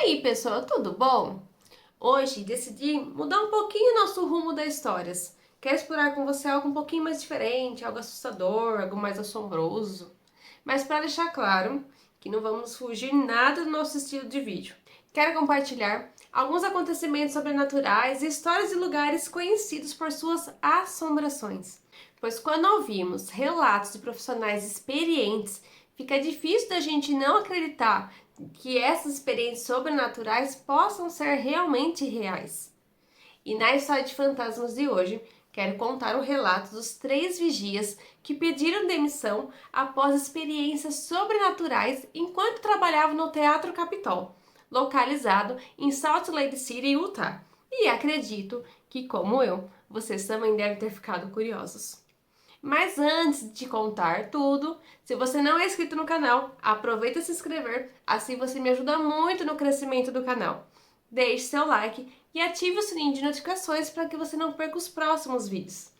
aí, pessoal, tudo bom? Hoje decidi mudar um pouquinho nosso rumo das histórias. Quero explorar com você algo um pouquinho mais diferente, algo assustador, algo mais assombroso. Mas para deixar claro que não vamos fugir nada do nosso estilo de vídeo. Quero compartilhar alguns acontecimentos sobrenaturais e histórias de lugares conhecidos por suas assombrações. Pois quando ouvimos relatos de profissionais experientes, fica difícil da gente não acreditar que essas experiências sobrenaturais possam ser realmente reais. E na história de fantasmas de hoje, quero contar o relato dos 3 vigias que pediram demissão após experiências sobrenaturais enquanto trabalhavam no Teatro Capitol, localizado em Salt Lake City, Utah. E acredito que, como eu, vocês também devem ter ficado curiosos. Mas antes de contar tudo, se você não é inscrito no canal, aproveita e se inscrever, assim você me ajuda muito no crescimento do canal. Deixe seu like e ative o sininho de notificações para que você não perca os próximos vídeos.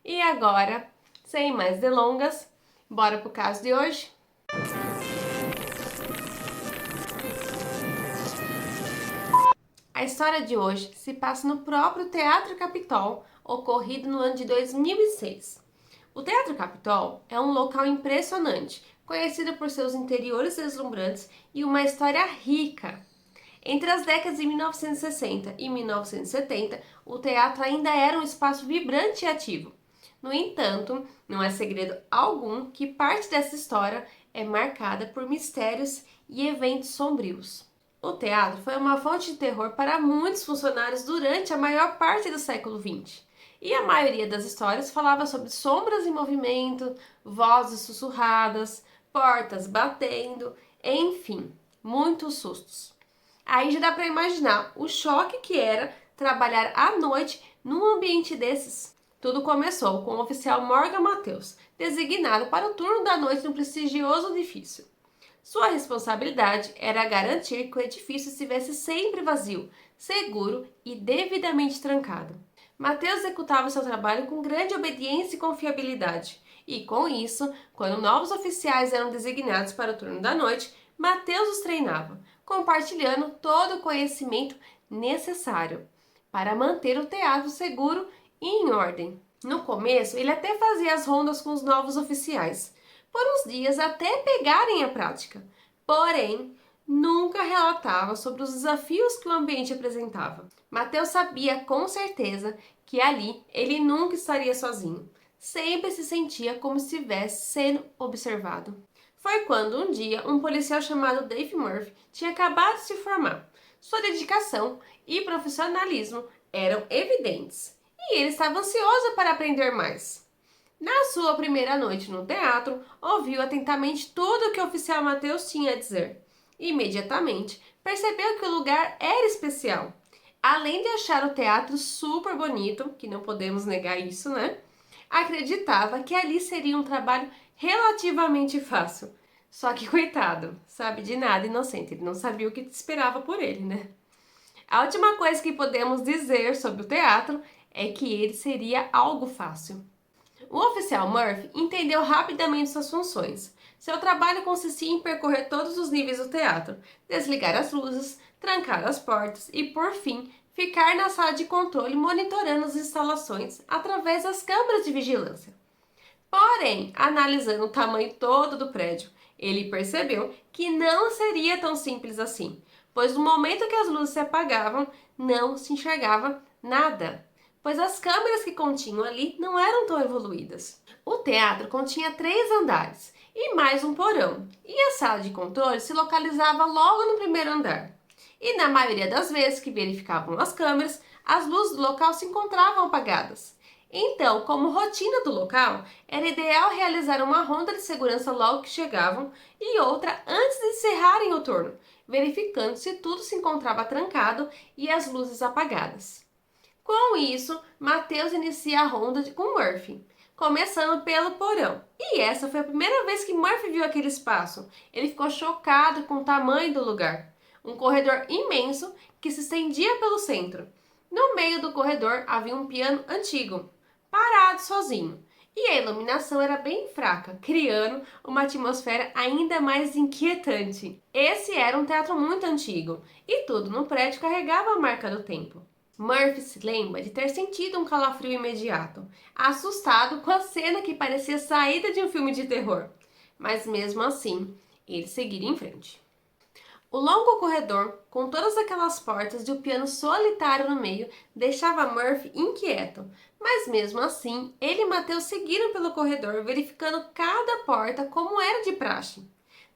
E agora, sem mais delongas, bora pro caso de hoje? A história de hoje se passa no próprio Teatro Capitol, ocorrido no ano de 2006. O Teatro Capitol é um local impressionante, conhecido por seus interiores deslumbrantes e uma história rica. Entre as décadas de 1960 e 1970, o teatro ainda era um espaço vibrante e ativo. No entanto, não é segredo algum que parte dessa história é marcada por mistérios e eventos sombrios. O teatro foi uma fonte de terror para muitos funcionários durante a maior parte do século XX. E a maioria das histórias falava sobre sombras em movimento, vozes sussurradas, portas batendo, enfim, muitos sustos. Aí já dá para imaginar o choque que era trabalhar à noite num ambiente desses. Tudo começou com o oficial Morgan Matthews, designado para o turno da noite no prestigioso edifício. Sua responsabilidade era garantir que o edifício estivesse sempre vazio, seguro e devidamente trancado. Mateus executava seu trabalho com grande obediência e confiabilidade, e com isso, quando novos oficiais eram designados para o turno da noite, Mateus os treinava, compartilhando todo o conhecimento necessário para manter o teatro seguro e em ordem. No começo, ele até fazia as rondas com os novos oficiais, por uns dias até pegarem a prática. Porém, nunca relatava sobre os desafios que o ambiente apresentava. Mateus sabia com certeza que ali ele nunca estaria sozinho. Sempre se sentia como se estivesse sendo observado. Foi quando um dia um policial chamado Dave Murphy tinha acabado de se formar. Sua dedicação e profissionalismo eram evidentes e ele estava ansioso para aprender mais. Na sua primeira noite no teatro, ouviu atentamente tudo o que o oficial Mateus tinha a dizer. Imediatamente, percebeu que o lugar era especial. Além de achar o teatro super bonito, que não podemos negar isso, né? Acreditava que ali seria um trabalho relativamente fácil. Só que, coitado, sabe de nada, inocente, ele não sabia o que esperava por ele, né? A última coisa que podemos dizer sobre o teatro é que ele seria algo fácil. O oficial Murphy entendeu rapidamente suas funções. Seu trabalho consistia em percorrer todos os níveis do teatro, desligar as luzes, trancar as portas e, por fim, ficar na sala de controle monitorando as instalações através das câmeras de vigilância. Porém, analisando o tamanho todo do prédio, ele percebeu que não seria tão simples assim, pois no momento que as luzes se apagavam, não se enxergava nada, pois as câmeras que continham ali não eram tão evoluídas. O teatro continha 3 andares e mais um porão, e a sala de controle se localizava logo no primeiro andar. E na maioria das vezes que verificavam as câmeras, as luzes do local se encontravam apagadas. Então, como rotina do local, era ideal realizar uma ronda de segurança logo que chegavam e outra antes de encerrarem o turno, verificando se tudo se encontrava trancado e as luzes apagadas. Com isso, Mateus inicia a ronda com Murphy, começando pelo porão. E essa foi a primeira vez que Murphy viu aquele espaço. Ele ficou chocado com o tamanho do lugar. Um corredor imenso que se estendia pelo centro. No meio do corredor havia um piano antigo, parado sozinho. E a iluminação era bem fraca, criando uma atmosfera ainda mais inquietante. Esse era um teatro muito antigo e tudo no prédio carregava a marca do tempo. Murphy se lembra de ter sentido um calafrio imediato, assustado com a cena que parecia saída de um filme de terror. Mas mesmo assim, ele seguiria em frente. O longo corredor, com todas aquelas portas e o piano solitário no meio, deixava Murphy inquieto. Mas mesmo assim, ele e Mateus seguiram pelo corredor, verificando cada porta como era de praxe.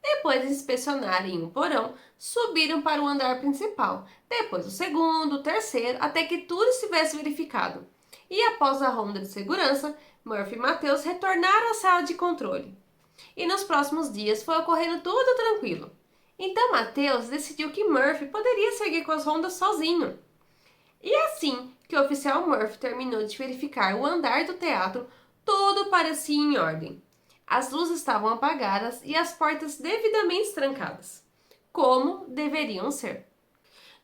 Depois de inspecionarem um porão, subiram para o andar principal, depois o segundo, o terceiro, até que tudo estivesse verificado. E após a ronda de segurança, Murphy e Mateus retornaram à sala de controle. E nos próximos dias foi ocorrendo tudo tranquilo. Então Mateus decidiu que Murphy poderia seguir com as rondas sozinho. E assim que o oficial Murphy terminou de verificar o andar do teatro, tudo parecia em ordem. As luzes estavam apagadas e as portas devidamente trancadas, como deveriam ser.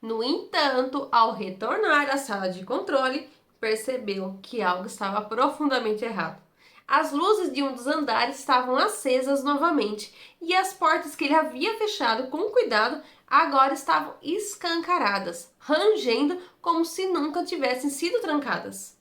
No entanto, ao retornar à sala de controle, percebeu que algo estava profundamente errado. As luzes de um dos andares estavam acesas novamente e as portas que ele havia fechado com cuidado agora estavam escancaradas, rangendo como se nunca tivessem sido trancadas.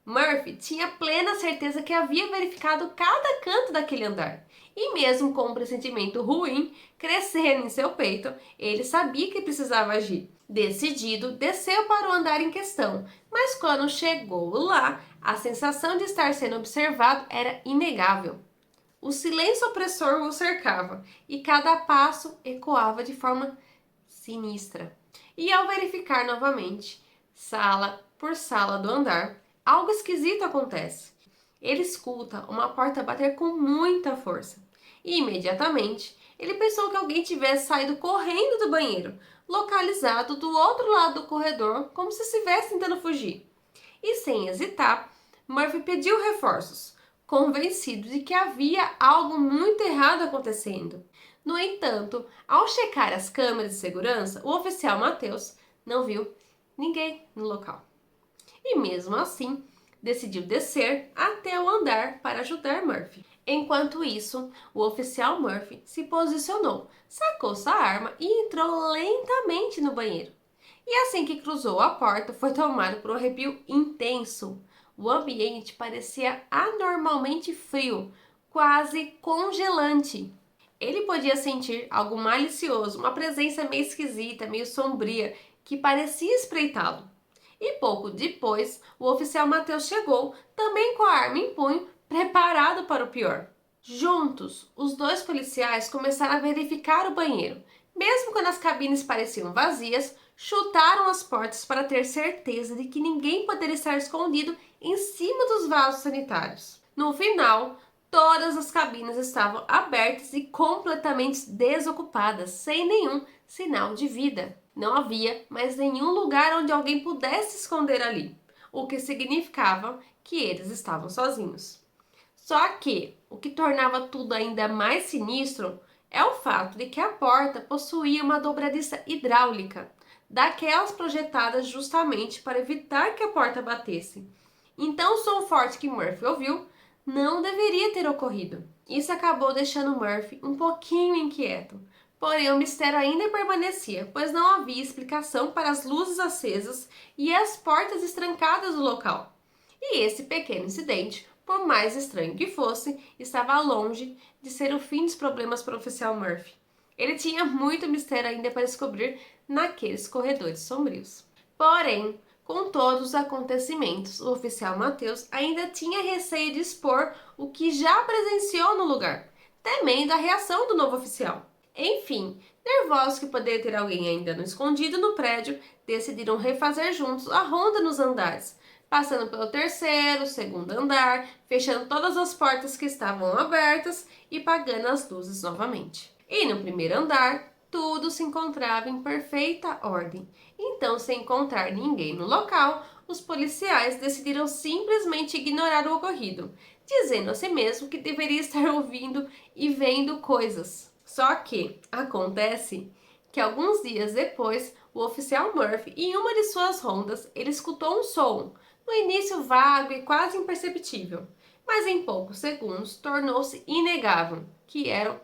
Murphy tinha plena certeza que havia verificado cada canto daquele andar. E mesmo com um pressentimento ruim crescendo em seu peito, ele sabia que precisava agir. Decidido, desceu para o andar em questão, mas quando chegou lá, a sensação de estar sendo observado era inegável. O silêncio opressor o cercava e cada passo ecoava de forma sinistra. E ao verificar novamente, sala por sala do andar, algo esquisito acontece. Ele escuta uma porta bater com muita força. E imediatamente, ele pensou que alguém tivesse saído correndo do banheiro, localizado do outro lado do corredor, como se estivesse tentando fugir. E sem hesitar, Murphy pediu reforços, convencido de que havia algo muito errado acontecendo. No entanto, ao checar as câmeras de segurança, o oficial Mateus não viu ninguém no local. E mesmo assim, decidiu descer até o andar para ajudar Murphy. Enquanto isso, o oficial Murphy se posicionou, sacou sua arma e entrou lentamente no banheiro. E assim que cruzou a porta, foi tomado por um arrepio intenso. O ambiente parecia anormalmente frio, quase congelante. Ele podia sentir algo malicioso, uma presença meio esquisita, meio sombria, que parecia espreitá-lo. E pouco depois, o oficial Mateus chegou, também com a arma em punho, preparado para o pior. Juntos, os dois policiais começaram a verificar o banheiro. Mesmo quando as cabines pareciam vazias, chutaram as portas para ter certeza de que ninguém poderia estar escondido em cima dos vasos sanitários. No final, todas as cabines estavam abertas e completamente desocupadas, sem nenhum sinal de vida. Não havia mais nenhum lugar onde alguém pudesse esconder ali, o que significava que eles estavam sozinhos. Só que o que tornava tudo ainda mais sinistro é o fato de que a porta possuía uma dobradiça hidráulica, daquelas projetadas justamente para evitar que a porta batesse. Então o som forte que Murphy ouviu não deveria ter ocorrido. Isso acabou deixando Murphy um pouquinho inquieto. Porém, o mistério ainda permanecia, pois não havia explicação para as luzes acesas e as portas estrancadas do local. E esse pequeno incidente, por mais estranho que fosse, estava longe de ser o fim dos problemas para o oficial Murphy. Ele tinha muito mistério ainda para descobrir naqueles corredores sombrios. Porém, com todos os acontecimentos, o oficial Mateus ainda tinha receio de expor o que já presenciou no lugar, temendo a reação do novo oficial. Enfim, nervosos que poderia ter alguém ainda no escondido no prédio, decidiram refazer juntos a ronda nos andares, passando pelo terceiro, segundo andar, fechando todas as portas que estavam abertas e apagando as luzes novamente. E no primeiro andar, tudo se encontrava em perfeita ordem. Então, sem encontrar ninguém no local, os policiais decidiram simplesmente ignorar o ocorrido, dizendo a si mesmo que deveria estar ouvindo e vendo coisas. Só que acontece que alguns dias depois, o oficial Murphy, em uma de suas rondas, ele escutou um som, no início vago e quase imperceptível. mas em poucos segundos tornou-se inegável que eram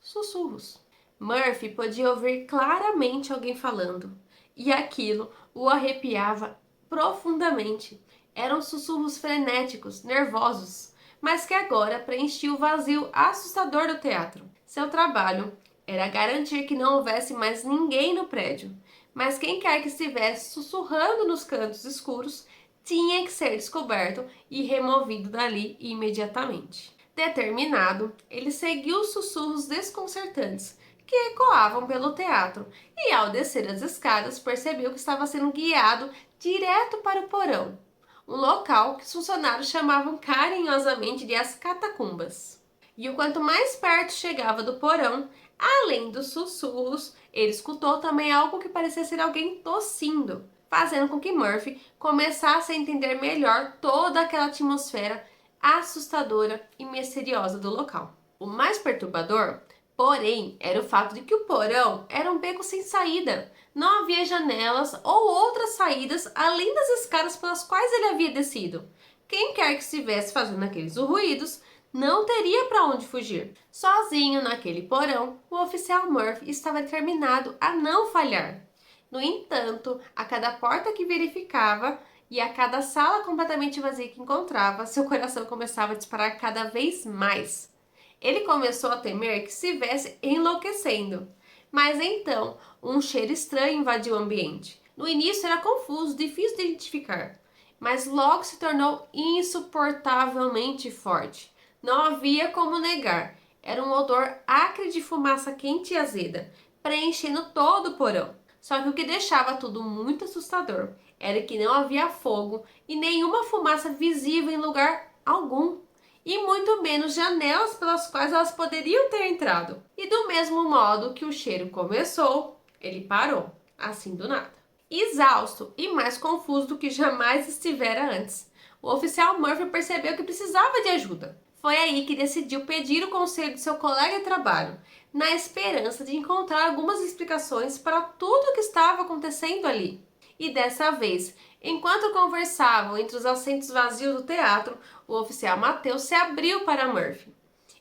sussurros. Murphy podia ouvir claramente alguém falando, e aquilo o arrepiava profundamente. Eram sussurros frenéticos, nervosos, mas que agora preenchiam o vazio assustador do teatro. Seu trabalho era garantir que não houvesse mais ninguém no prédio, mas quem quer que estivesse sussurrando nos cantos escuros tinha que ser descoberto e removido dali imediatamente. Determinado, ele seguiu os sussurros desconcertantes que ecoavam pelo teatro e, ao descer as escadas, percebeu que estava sendo guiado direto para o porão, um local que os funcionários chamavam carinhosamente de as catacumbas. E o quanto mais perto chegava do porão, além dos sussurros, ele escutou também algo que parecia ser alguém tossindo, fazendo com que Murphy começasse a entender melhor toda aquela atmosfera assustadora e misteriosa do local. O mais perturbador, porém, era o fato de que o porão era um beco sem saída. Não havia janelas ou outras saídas além das escadas pelas quais ele havia descido. Quem quer que estivesse fazendo aqueles ruídos não teria para onde fugir. Sozinho naquele porão, o oficial Murphy estava determinado a não falhar. No entanto, a cada porta que verificava e a cada sala completamente vazia que encontrava, seu coração começava a disparar cada vez mais. Ele começou a temer que se estivesse enlouquecendo. Mas então, um cheiro estranho invadiu o ambiente. No início era confuso, difícil de identificar, mas logo se tornou insuportavelmente forte. Não havia como negar. Era um odor acre de fumaça quente e azeda, preenchendo todo o porão. Só que o que deixava tudo muito assustador era que não havia fogo e nenhuma fumaça visível em lugar algum, e muito menos janelas pelas quais elas poderiam ter entrado. E do mesmo modo que o cheiro começou, ele parou, assim do nada. Exausto e mais confuso do que jamais estivera antes, o oficial Murphy percebeu que precisava de ajuda. Foi aí que decidiu pedir o conselho de seu colega de trabalho, na esperança de encontrar algumas explicações para tudo o que estava acontecendo ali. E dessa vez, enquanto conversavam entre os assentos vazios do teatro, o oficial Mateus se abriu para Murphy.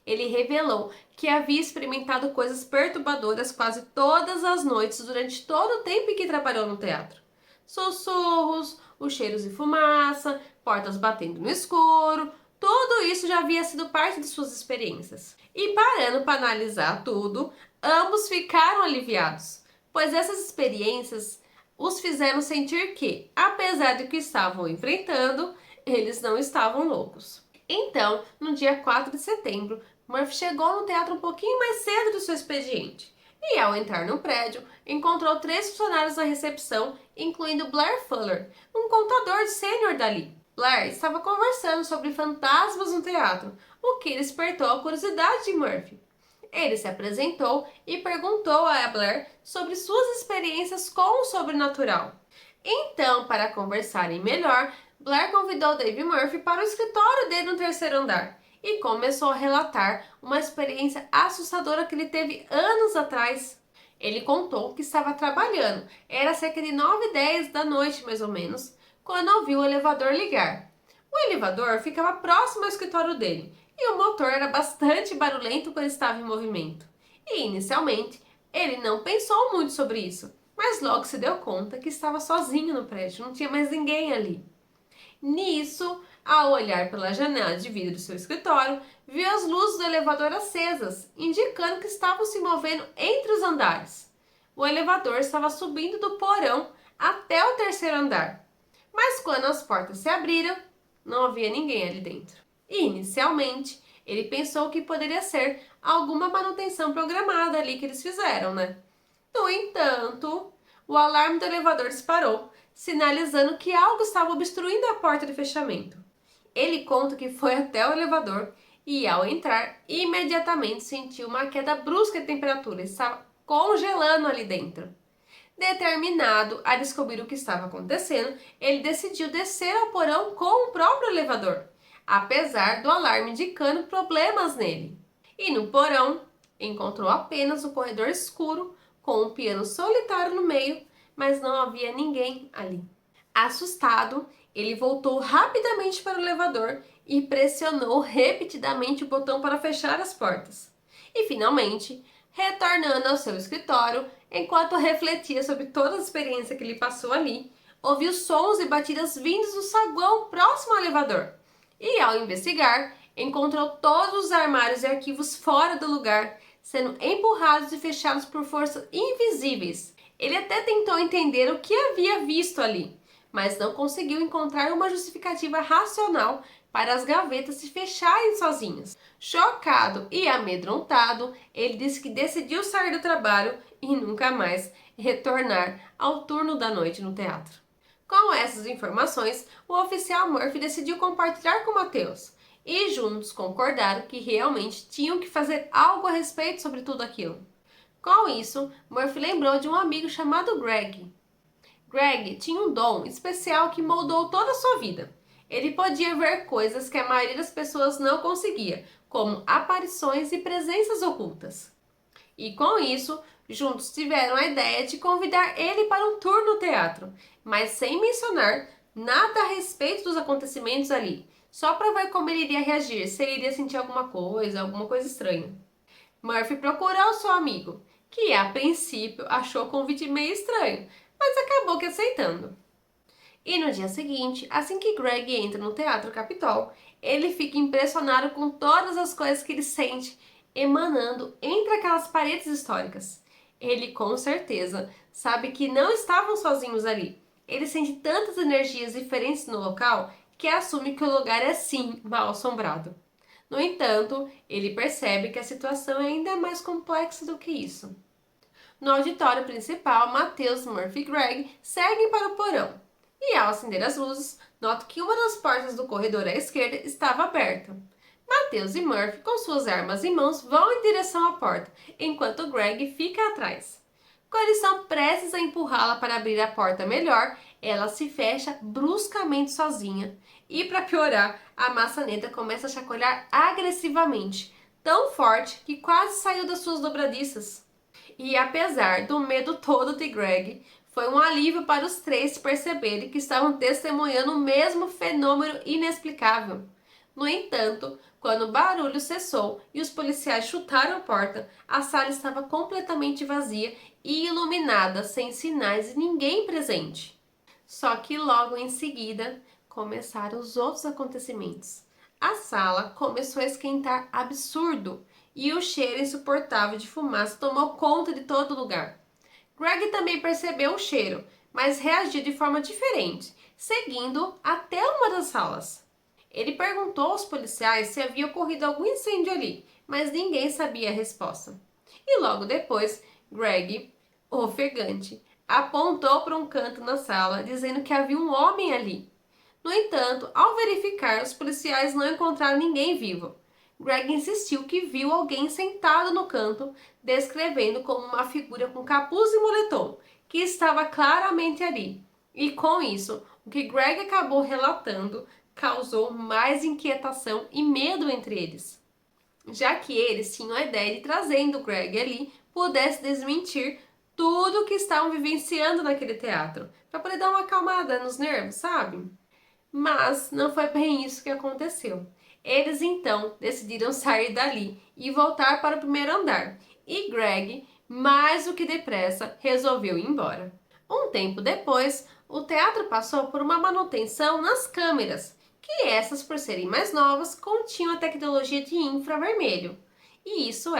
Ele revelou que havia experimentado coisas perturbadoras quase todas as noites durante todo o tempo em que trabalhou no teatro. Sussurros, os cheiros de fumaça, portas batendo no escuro, tudo isso já havia sido parte de suas experiências. E parando para analisar tudo, ambos ficaram aliviados, pois essas experiências os fizeram sentir que, apesar do que estavam enfrentando, eles não estavam loucos. Então, no dia 4 de setembro, Murphy chegou no teatro um pouquinho mais cedo do seu expediente. E ao entrar no prédio, encontrou 3 funcionários na recepção, incluindo Blair Fuller, um contador sênior dali. Blair estava conversando sobre fantasmas no teatro, o que despertou a curiosidade de Murphy. Ele se apresentou e perguntou a Blair sobre suas experiências com o sobrenatural. Então, para conversarem melhor, Blair convidou Dave Murphy para o escritório dele no 3º andar e começou a relatar uma experiência assustadora que ele teve anos atrás. Ele contou que estava trabalhando, era cerca de 9h10 da noite mais ou menos, quando ouviu o elevador ligar. O elevador ficava próximo ao escritório dele e o motor era bastante barulhento quando estava em movimento. E inicialmente, ele não pensou muito sobre isso, mas logo se deu conta que estava sozinho no prédio, não tinha mais ninguém ali. Nisso, ao olhar pela janela de vidro do seu escritório, viu as luzes do elevador acesas, indicando que estavam se movendo entre os andares. O elevador estava subindo do porão até o 3º andar, mas quando as portas se abriram, não havia ninguém ali dentro. E, inicialmente, ele pensou que poderia ser alguma manutenção programada ali que eles fizeram, né? No entanto, o alarme do elevador disparou, sinalizando que algo estava obstruindo a porta de fechamento. Ele conta que foi até o elevador e, ao entrar, imediatamente sentiu uma queda brusca de temperatura, estava congelando ali dentro. Determinado a descobrir o que estava acontecendo, ele decidiu descer ao porão com o próprio elevador, apesar do alarme indicando problemas nele. E no porão, encontrou apenas o corredor escuro, com um piano solitário no meio, mas não havia ninguém ali. Assustado, ele voltou rapidamente para o elevador e pressionou repetidamente o botão para fechar as portas. E finalmente, retornando ao seu escritório, enquanto refletia sobre toda a experiência que lhe passou ali, ouviu sons e batidas vindos do saguão próximo ao elevador. E ao investigar, encontrou todos os armários e arquivos fora do lugar, sendo empurrados e fechados por forças invisíveis. Ele até tentou entender o que havia visto ali, mas não conseguiu encontrar uma justificativa racional para as gavetas se fecharem sozinhas. Chocado e amedrontado, ele disse que decidiu sair do trabalho e nunca mais retornar ao turno da noite no teatro. Com essas informações, o oficial Murphy decidiu compartilhar com Matheus, e juntos concordaram que realmente tinham que fazer algo a respeito sobre tudo aquilo. Com isso, Murphy lembrou de um amigo chamado Greg. Greg tinha um dom especial que moldou toda a sua vida. Ele podia ver coisas que a maioria das pessoas não conseguia, como aparições e presenças ocultas. E com isso, juntos tiveram a ideia de convidar ele para um tour no teatro, mas sem mencionar nada a respeito dos acontecimentos ali, só para ver como ele iria reagir, se ele iria sentir alguma coisa estranha. Murphy procurou seu amigo, que a princípio achou o convite meio estranho, mas acabou que aceitando. E no dia seguinte, assim que Greg entra no Teatro Capitol, ele fica impressionado com todas as coisas que ele sente emanando entre aquelas paredes históricas. Ele com certeza sabe que não estavam sozinhos ali. Ele sente tantas energias diferentes no local que assume que o lugar é sim mal assombrado. No entanto, ele percebe que a situação é ainda mais complexa do que isso. No auditório principal, Matheus, Murphy e Greg seguem para o porão. E ao acender as luzes, nota que uma das portas do corredor à esquerda estava aberta. Matheus e Murphy, com suas armas em mãos, vão em direção à porta, enquanto Greg fica atrás. Quando eles estão prestes a empurrá-la para abrir a porta melhor, ela se fecha bruscamente sozinha. E para piorar, a maçaneta começa a chacoalhar agressivamente, tão forte que quase saiu das suas dobradiças. E apesar do medo todo de Greg, foi um alívio para os três perceberem que estavam testemunhando o mesmo fenômeno inexplicável. No entanto, quando o barulho cessou e os policiais chutaram a porta, a sala estava completamente vazia e iluminada, sem sinais de ninguém presente. Só que logo em seguida começaram os outros acontecimentos. A sala começou a esquentar absurdo e o cheiro insuportável de fumaça tomou conta de todo lugar. Greg também percebeu o cheiro, mas reagiu de forma diferente, seguindo até uma das salas. Ele perguntou aos policiais se havia ocorrido algum incêndio ali, mas ninguém sabia a resposta. E logo depois, Greg, ofegante, apontou para um canto na sala, dizendo que havia um homem ali. No entanto, ao verificar, os policiais não encontraram ninguém vivo. Greg insistiu que viu alguém sentado no canto, descrevendo como uma figura com capuz e moletom, que estava claramente ali. E com isso, o que Greg acabou relatando causou mais inquietação e medo entre eles, já que eles tinham a ideia de trazendo Greg ali pudesse desmentir tudo o que estavam vivenciando naquele teatro, para poder dar uma acalmada nos nervos, sabe? Mas não foi bem isso que aconteceu. Eles então decidiram sair dali e voltar para o primeiro andar, e Greg, mais do que depressa, resolveu ir embora. Um tempo depois, o teatro passou por uma manutenção nas câmeras, que essas, por serem mais novas, continham a tecnologia de infravermelho. E isso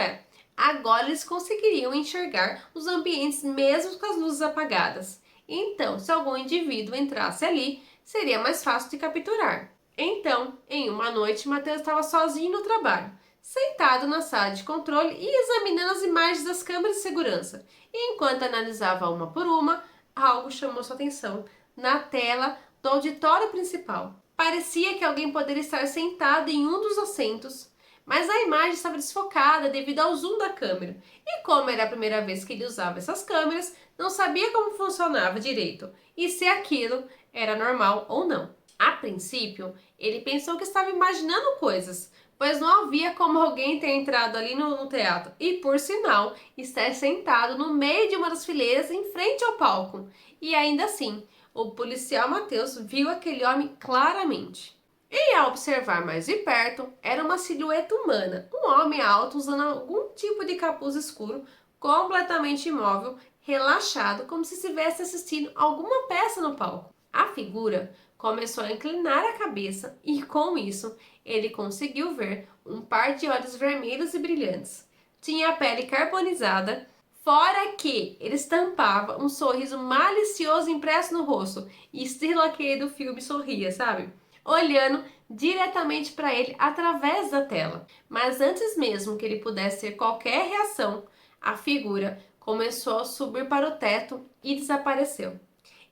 agora eles conseguiriam enxergar os ambientes mesmo com as luzes apagadas. Então, se algum indivíduo entrasse ali, seria mais fácil de capturar. Então, em uma noite, Matheus estava sozinho no trabalho, sentado na sala de controle e examinando as imagens das câmeras de segurança. E enquanto analisava uma por uma, algo chamou sua atenção na tela do auditório principal. Parecia que alguém poderia estar sentado em um dos assentos, mas a imagem estava desfocada devido ao zoom da câmera. E como era a primeira vez que ele usava essas câmeras, não sabia como funcionava direito e se aquilo era normal ou não. A princípio, ele pensou que estava imaginando coisas, pois não havia como alguém ter entrado ali no teatro e, por sinal, estar sentado no meio de uma das fileiras em frente ao palco. E ainda assim, o policial Matheus viu aquele homem claramente. E ao observar mais de perto, era uma silhueta humana, um homem alto usando algum tipo de capuz escuro, completamente imóvel, relaxado, como se estivesse assistindo alguma peça no palco. A figura começou a inclinar a cabeça e, com isso, ele conseguiu ver um par de olhos vermelhos e brilhantes. Tinha a pele carbonizada, fora que ele estampava um sorriso malicioso impresso no rosto, estilo aquele do filme Sorria, sabe? Olhando diretamente para ele através da tela. Mas antes mesmo que ele pudesse ter qualquer reação, a figura começou a subir para o teto e desapareceu.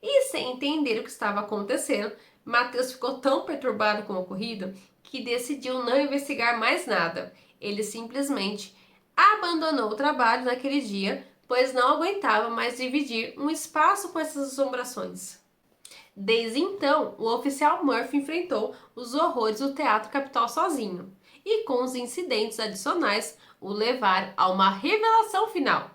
E sem entender o que estava acontecendo, Matheus ficou tão perturbado com o ocorrido que decidiu não investigar mais nada. Ele simplesmente abandonou o trabalho naquele dia, pois não aguentava mais dividir um espaço com essas assombrações. Desde então, o oficial Murphy enfrentou os horrores do Teatro Capitol sozinho, e com os incidentes adicionais o levaram a uma revelação final.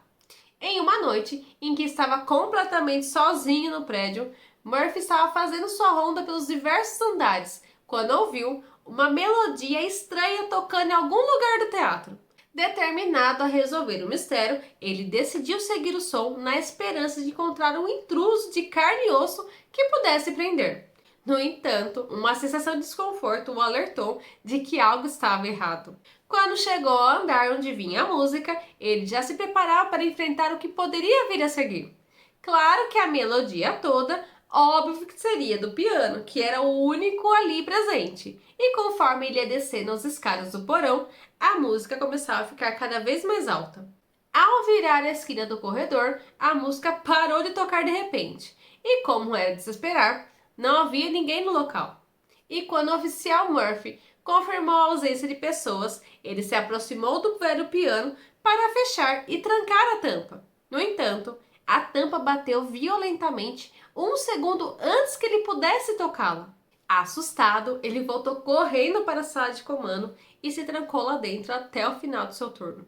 Em uma noite em que estava completamente sozinho no prédio, Murphy estava fazendo sua ronda pelos diversos andares quando ouviu uma melodia estranha tocando em algum lugar do teatro. Determinado a resolver o mistério, ele decidiu seguir o som na esperança de encontrar um intruso de carne e osso que pudesse prender. No entanto, uma sensação de desconforto o alertou de que algo estava errado. Quando chegou ao andar onde vinha a música, ele já se preparava para enfrentar o que poderia vir a seguir. Claro que a melodia toda, óbvio que seria do piano, que era o único ali presente. E conforme ele ia descendo as escadas do porão, a música começava a ficar cada vez mais alta. Ao virar a esquina do corredor, a música parou de tocar de repente. E como era de se esperar, não havia ninguém no local. E quando o oficial Murphy confirmou a ausência de pessoas, ele se aproximou do velho piano para fechar e trancar a tampa. No entanto, a tampa bateu violentamente um segundo antes que ele pudesse tocá-la. Assustado, ele voltou correndo para a sala de comando e se trancou lá dentro até o final do seu turno.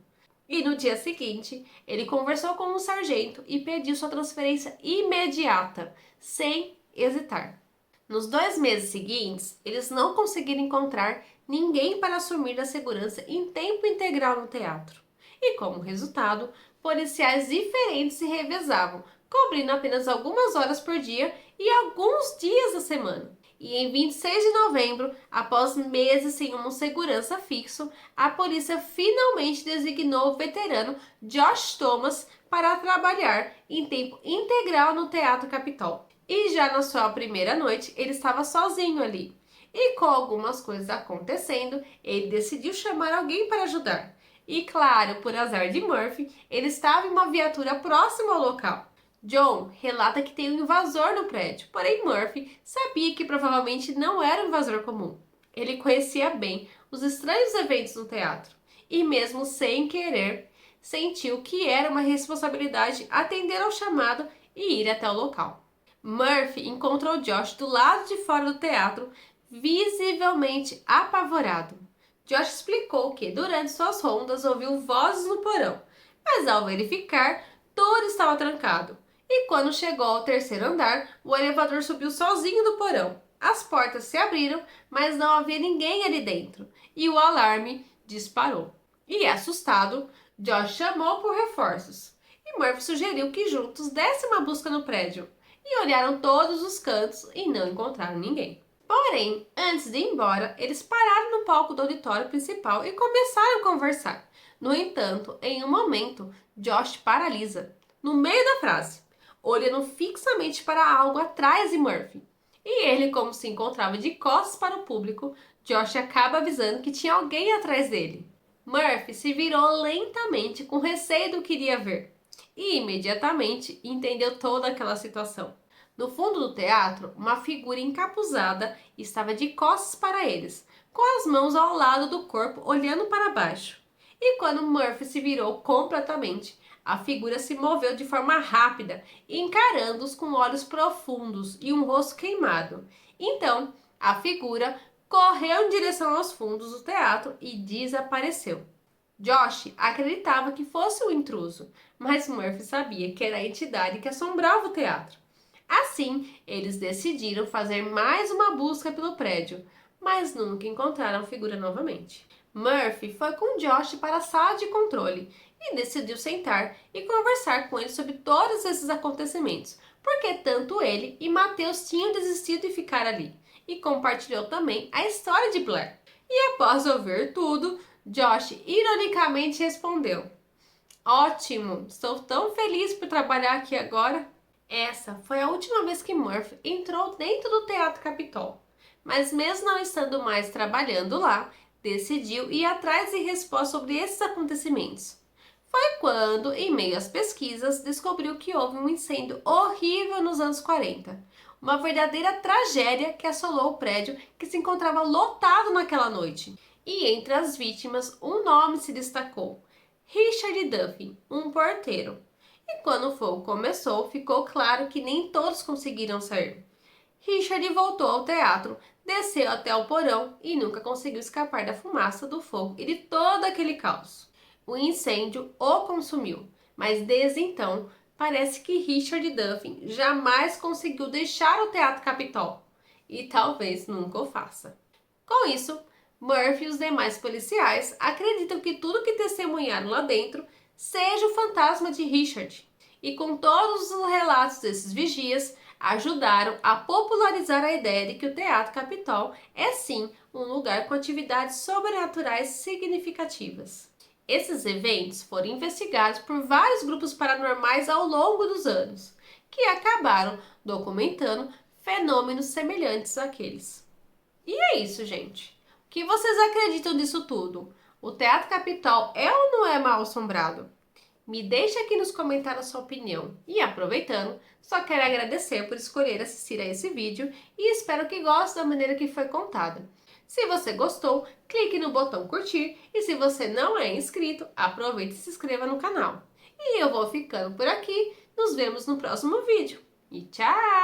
E no dia seguinte, ele conversou com um sargento e pediu sua transferência imediata, sem hesitar. Nos 2 meses seguintes, eles não conseguiram encontrar ninguém para assumir a segurança em tempo integral no teatro. E como resultado, policiais diferentes se revezavam, cobrindo apenas algumas horas por dia e alguns dias da semana. E em 26 de novembro, após meses sem um segurança fixo, a polícia finalmente designou o veterano Josh Thomas para trabalhar em tempo integral no Teatro Capitol. E já na sua primeira noite, ele estava sozinho ali. E com algumas coisas acontecendo, ele decidiu chamar alguém para ajudar. E claro, por azar de Murphy, ele estava em uma viatura próxima ao local. John relata que tem um invasor no prédio, porém Murphy sabia que provavelmente não era um invasor comum. Ele conhecia bem os estranhos eventos no teatro e, mesmo sem querer, sentiu que era uma responsabilidade atender ao chamado e ir até o local. Murphy encontrou Josh do lado de fora do teatro, visivelmente apavorado. Josh explicou que, durante suas rondas, ouviu vozes no porão, mas ao verificar, tudo estava trancado. E quando chegou ao terceiro andar, o elevador subiu sozinho do porão. As portas se abriram, mas não havia ninguém ali dentro, e o alarme disparou. E assustado, Josh chamou por reforços, e Murphy sugeriu que juntos dessem uma busca no prédio, e olharam todos os cantos e não encontraram ninguém. Porém, antes de ir embora, eles pararam no palco do auditório principal e começaram a conversar. No entanto, em um momento, Josh paralisa, no meio da frase, olhando fixamente para algo atrás de Murphy. E ele, como se encontrava de costas para o público, Josh acaba avisando que tinha alguém atrás dele. Murphy se virou lentamente com receio do que iria ver e imediatamente entendeu toda aquela situação. No fundo do teatro, uma figura encapuzada estava de costas para eles, com as mãos ao lado do corpo olhando para baixo. E quando Murphy se virou completamente, a figura se moveu de forma rápida, encarando-os com olhos profundos e um rosto queimado. Então, a figura correu em direção aos fundos do teatro e desapareceu. Josh acreditava que fosse o intruso, mas Murphy sabia que era a entidade que assombrava o teatro. Assim, eles decidiram fazer mais uma busca pelo prédio, mas nunca encontraram a figura novamente. Murphy foi com Josh para a sala de controle e decidiu sentar e conversar com ele sobre todos esses acontecimentos, porque tanto ele e Mateus tinham desistido de ficar ali, e compartilhou também a história de Blair. E após ouvir tudo, Josh ironicamente respondeu: Ótimo, estou tão feliz por trabalhar aqui agora. Essa foi a última vez que Murphy entrou dentro do Teatro Capitol, mas mesmo não estando mais trabalhando lá, decidiu ir atrás de respostas sobre esses acontecimentos. Foi quando, em meio às pesquisas, descobriu que houve um incêndio horrível nos anos 40. Uma verdadeira tragédia que assolou o prédio que se encontrava lotado naquela noite. E entre as vítimas, um nome se destacou: Richard Duffy, um porteiro. E quando o fogo começou, ficou claro que nem todos conseguiram sair. Richard voltou ao teatro, desceu até o porão e nunca conseguiu escapar da fumaça do fogo e de todo aquele caos. O incêndio o consumiu, mas desde então parece que Richard Duffy jamais conseguiu deixar o Teatro Capitol e talvez nunca o faça. Com isso, Murphy e os demais policiais acreditam que tudo que testemunharam lá dentro seja o fantasma de Richard. E com todos os relatos desses vigias, ajudaram a popularizar a ideia de que o Teatro Capitol é sim um lugar com atividades sobrenaturais significativas. Esses eventos foram investigados por vários grupos paranormais ao longo dos anos, que acabaram documentando fenômenos semelhantes àqueles. E é isso, gente. O que vocês acreditam disso tudo? O Teatro Capitol é ou não é mal assombrado? Me deixe aqui nos comentários a sua opinião. E aproveitando, só quero agradecer por escolher assistir a esse vídeo e espero que goste da maneira que foi contada. Se você gostou, clique no botão curtir e se você não é inscrito, aproveite e se inscreva no canal. E eu vou ficando por aqui, nos vemos no próximo vídeo. E tchau!